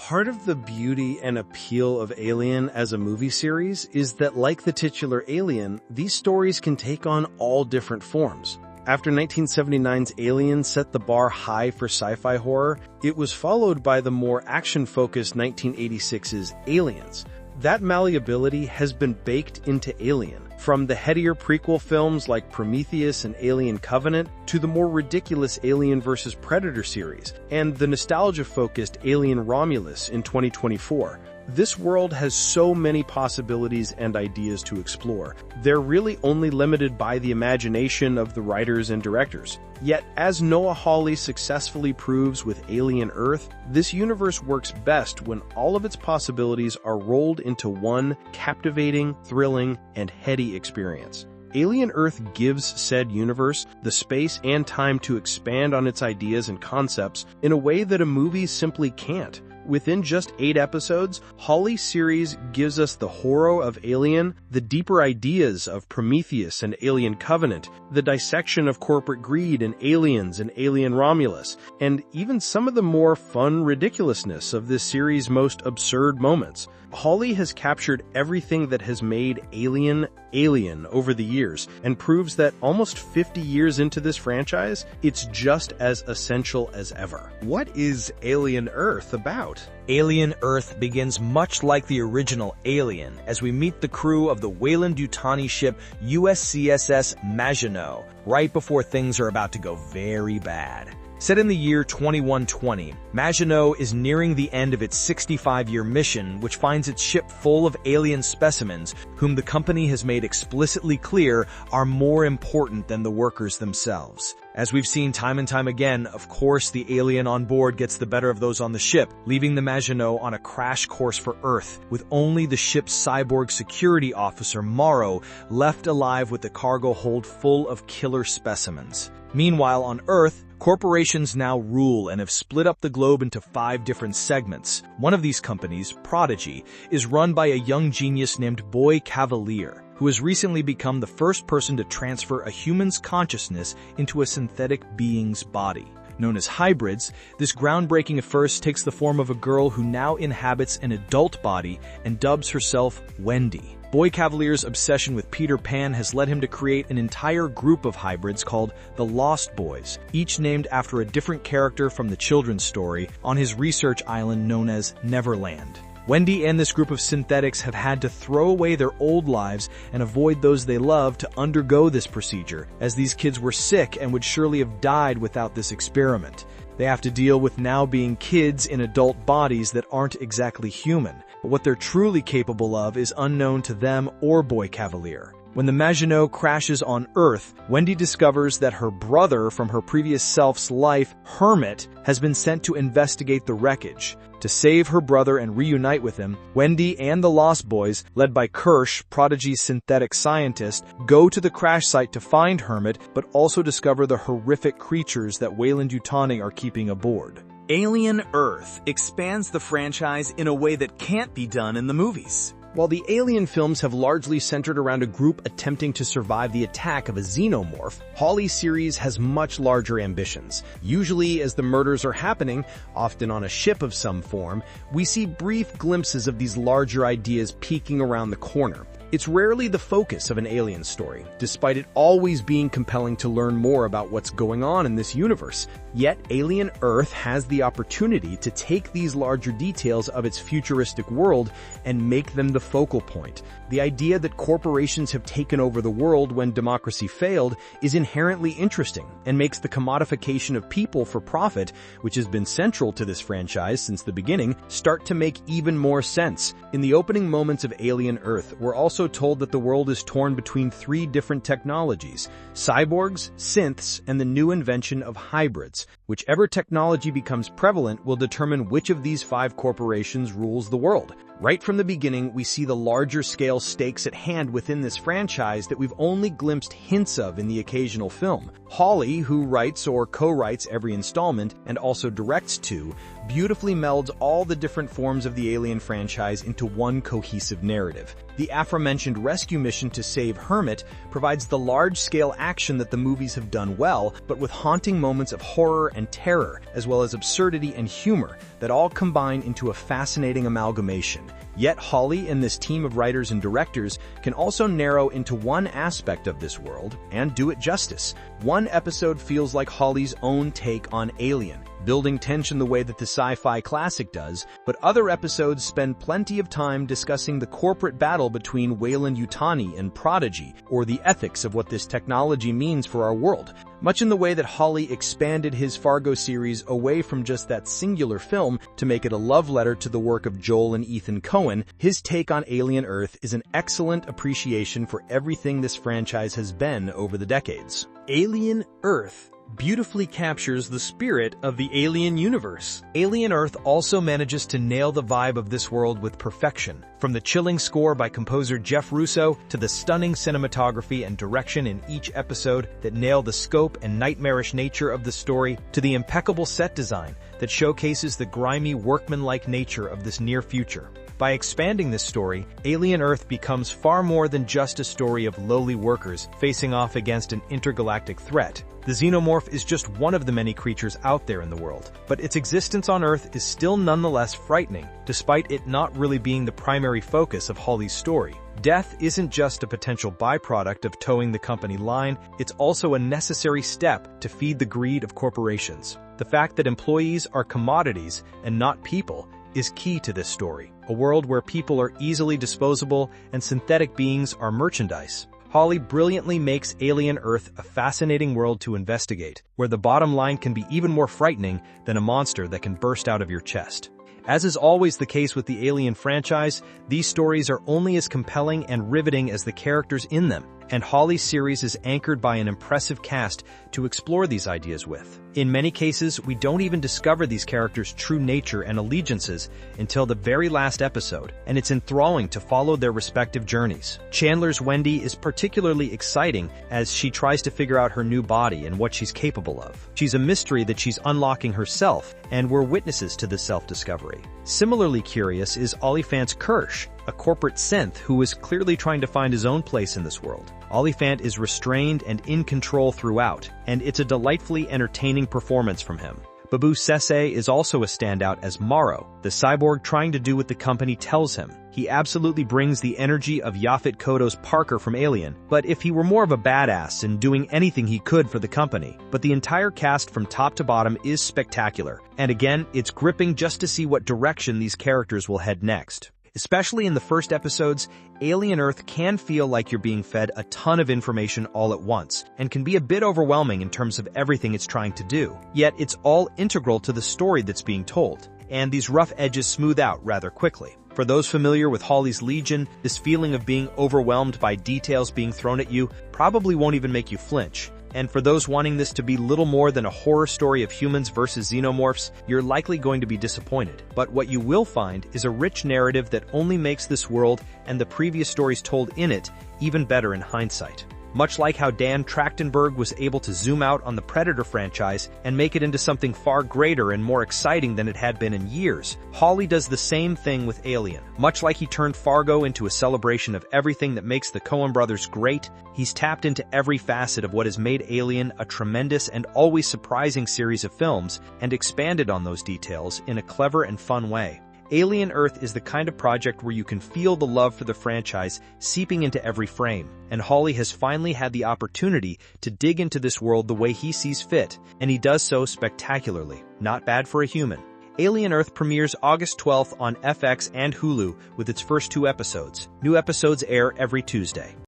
Part of the beauty and appeal of Alien as a movie series is that, like the titular Alien, these stories can take on all different forms. After 1979's Alien set the bar high for sci-fi horror, it was followed by the more action-focused 1986's Aliens. That malleability has been baked into Alien, from the headier prequel films like Prometheus and Alien Covenant to the more ridiculous Alien vs. Predator series and the nostalgia-focused Alien Romulus in 2024. This world has so many possibilities and ideas to explore. They're really only limited by the imagination of the writers and directors. Yet, as Noah Hawley successfully proves with Alien Earth, this universe works best when all of its possibilities are rolled into one captivating, thrilling, and heady experience. Alien Earth gives said universe the space and time to expand on its ideas and concepts in a way that a movie simply can't. Within just 8 episodes, Hawley's series gives us the horror of Alien, the deeper ideas of Prometheus and Alien Covenant, the dissection of corporate greed in Aliens and Alien Romulus, and even some of the more fun ridiculousness of this series' most absurd moments. Hawley has captured everything that has made Alien Alien over the years and proves that almost 50 years into this franchise, it's just as essential as ever. What is Alien Earth about? Alien Earth begins much like the original Alien as we meet the crew of the Weyland-Yutani ship USCSS Maginot, right before things are about to go very bad. Set in the year 2120, Maginot is nearing the end of its 65-year mission, which finds its ship full of alien specimens whom the company has made explicitly clear are more important than the workers themselves. As we've seen time and time again, of course the alien on board gets the better of those on the ship, leaving the Maginot on a crash course for Earth, with only the ship's cyborg security officer, Morrow, left alive with the cargo hold full of killer specimens. Meanwhile, on Earth, corporations now rule and have split up the globe into 5 different segments. One of these companies, Prodigy, is run by a young genius named Boy Cavalier, who has recently become the first person to transfer a human's consciousness into a synthetic being's body. Known as hybrids, this groundbreaking first takes the form of a girl who now inhabits an adult body and dubs herself Wendy. Boy Cavalier's obsession with Peter Pan has led him to create an entire group of hybrids called the Lost Boys, each named after a different character from the children's story on his research island known as Neverland. Wendy and this group of synthetics have had to throw away their old lives and avoid those they love to undergo this procedure, as these kids were sick and would surely have died without this experiment. They have to deal with now being kids in adult bodies that aren't exactly human, but what they're truly capable of is unknown to them or Boy Cavalier. When the Maginot crashes on Earth, Wendy discovers that her brother from her previous self's life, Hermit, has been sent to investigate the wreckage. To save her brother and reunite with him, Wendy and the Lost Boys, led by Kirsh, Prodigy's synthetic scientist, go to the crash site to find Hermit, but also discover the horrific creatures that Weyland-Yutani are keeping aboard. Alien Earth expands the franchise in a way that can't be done in the movies. While the Alien films have largely centered around a group attempting to survive the attack of a Xenomorph, Hawley's series has much larger ambitions. Usually, as the murders are happening, often on a ship of some form, we see brief glimpses of these larger ideas peeking around the corner. It's rarely the focus of an Alien story, despite it always being compelling to learn more about what's going on in this universe. Yet, Alien Earth has the opportunity to take these larger details of its futuristic world and make them the focal point. The idea that corporations have taken over the world when democracy failed is inherently interesting and makes the commodification of people for profit, which has been central to this franchise since the beginning, start to make even more sense. In the opening moments of Alien Earth, we're also told that the world is torn between 3 different technologies: cyborgs, synths, and the new invention of hybrids. Whichever technology becomes prevalent will determine which of these 5 corporations rules the world. Right from the beginning, we see the larger-scale stakes at hand within this franchise that we've only glimpsed hints of in the occasional film. Hawley, who writes or co-writes every installment and also directs two, beautifully melds all the different forms of the Alien franchise into one cohesive narrative. The aforementioned rescue mission to save Hermit provides the large-scale action that the movies have done well, but with haunting moments of horror and terror, as well as absurdity and humor, that all combine into a fascinating amalgamation. Yet Hawley and this team of writers and directors can also narrow into one aspect of this world and do it justice. One episode feels like Hawley's own take on Alien, building tension the way that the sci-fi classic does, but other episodes spend plenty of time discussing the corporate battle between Weyland-Yutani and Prodigy, or the ethics of what this technology means for our world. Much in the way that Hawley expanded his Fargo series away from just that singular film to make it a love letter to the work of Joel and Ethan Coen, his take on Alien Earth is an excellent appreciation for everything this franchise has been over the decades. Alien Earth beautifully captures the spirit of the Alien universe. Alien Earth also manages to nail the vibe of this world with perfection. From the chilling score by composer Jeff Russo to the stunning cinematography and direction in each episode that nail the scope and nightmarish nature of the story, to the impeccable set design that showcases the grimy, workmanlike nature of this near future. By expanding this story, Alien Earth becomes far more than just a story of lowly workers facing off against an intergalactic threat. The Xenomorph is just one of the many creatures out there in the world, but its existence on Earth is still nonetheless frightening, despite it not really being the primary focus of Hawley's story. Death isn't just a potential byproduct of towing the company line, it's also a necessary step to feed the greed of corporations. The fact that employees are commodities and not people is key to this story, a world where people are easily disposable and synthetic beings are merchandise. Hawley brilliantly makes Alien Earth a fascinating world to investigate, where the bottom line can be even more frightening than a monster that can burst out of your chest. As is always the case with the Alien franchise, these stories are only as compelling and riveting as the characters in them, and Hawley's series is anchored by an impressive cast to explore these ideas with. In many cases, we don't even discover these characters' true nature and allegiances until the very last episode, and it's enthralling to follow their respective journeys. Chandler's Wendy is particularly exciting as she tries to figure out her new body and what she's capable of. She's a mystery that she's unlocking herself, and we're witnesses to this self-discovery. Similarly curious is Olyphant's Kirsh, a corporate synth who is clearly trying to find his own place in this world. Olyphant is restrained and in control throughout, and it's a delightfully entertaining performance from him. Babou Ceesay is also a standout as Morrow, the cyborg trying to do what the company tells him. He absolutely brings the energy of Yaphet Kotto's Parker from Alien, but if he were more of a badass and doing anything he could for the company. But the entire cast from top to bottom is spectacular, and again, it's gripping just to see what direction these characters will head next. Especially in the first episodes, Alien Earth can feel like you're being fed a ton of information all at once, and can be a bit overwhelming in terms of everything it's trying to do. Yet it's all integral to the story that's being told, and these rough edges smooth out rather quickly. For those familiar with Hawley's Legion, this feeling of being overwhelmed by details being thrown at you probably won't even make you flinch. And for those wanting this to be little more than a horror story of humans versus xenomorphs, you're likely going to be disappointed. But what you will find is a rich narrative that only makes this world and the previous stories told in it even better in hindsight. Much like how Dan Trachtenberg was able to zoom out on the Predator franchise and make it into something far greater and more exciting than it had been in years, Hawley does the same thing with Alien. Much like he turned Fargo into a celebration of everything that makes the Coen brothers great, he's tapped into every facet of what has made Alien a tremendous and always surprising series of films and expanded on those details in a clever and fun way. Alien Earth is the kind of project where you can feel the love for the franchise seeping into every frame, and Hawley has finally had the opportunity to dig into this world the way he sees fit, and he does so spectacularly. Not bad for a human. Alien Earth premieres August 12th on FX and Hulu with its first 2 episodes. New episodes air every Tuesday.